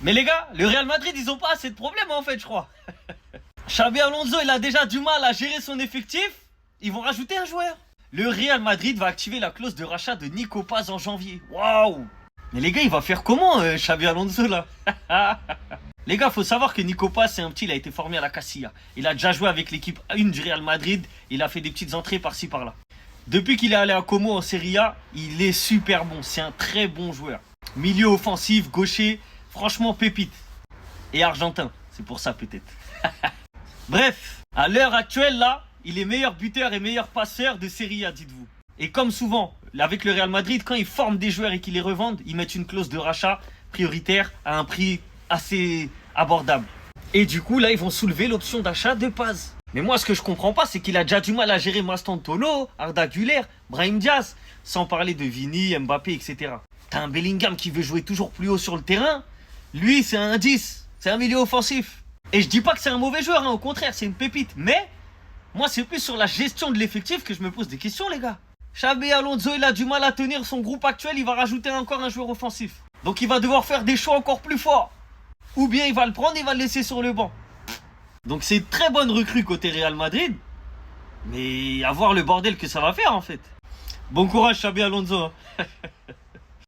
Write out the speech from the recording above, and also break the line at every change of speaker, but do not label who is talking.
Mais les gars, le Real Madrid, ils ont pas assez de problèmes en fait, je crois. Xabi Alonso, il a déjà du mal à gérer son effectif. Ils vont rajouter un joueur. Le Real Madrid va activer la clause de rachat de Nico Paz en janvier. Waouh! Mais les gars, il va faire comment, Xabi Alonso, là? Les gars, faut savoir que Nico Paz, c'est un petit, il a été formé à la Castilla. Il a déjà joué avec l'équipe 1 du Real Madrid. Il a fait des petites entrées par-ci, par-là. Depuis qu'il est allé à Como en Serie A, il est super bon. C'est un très bon joueur. Milieu offensif, gaucher, franchement pépite. Et argentin, c'est pour ça peut-être. Bref, à l'heure actuelle, là, il est meilleur buteur et meilleur passeur de Serie A, dites-vous. Et comme souvent, avec le Real Madrid, quand ils forment des joueurs et qu'ils les revendent, ils mettent une clause de rachat prioritaire à un prix assez abordable. Et du coup, là, ils vont soulever l'option d'achat de Paz. Mais moi, ce que je comprends pas, c'est qu'il a déjà du mal à gérer Mastantolo, Arda Güler, Brahim Diaz, sans parler de Vini, Mbappé, etc. T'as un Bellingham qui veut jouer toujours plus haut sur le terrain. Lui, c'est un 10, c'est un milieu offensif. Et je dis pas que c'est un mauvais joueur, hein, au contraire, c'est une pépite. Mais moi, c'est plus sur la gestion de l'effectif que je me pose des questions, les gars. Xabi Alonso, il a du mal à tenir son groupe actuel, il va rajouter encore un joueur offensif. Donc il va devoir faire des choix encore plus forts. Ou bien il va le prendre, il va le laisser sur le banc. Donc c'est une très bonne recrue côté Real Madrid. Mais à voir le bordel que ça va faire en fait. Bon courage Xabi Alonso.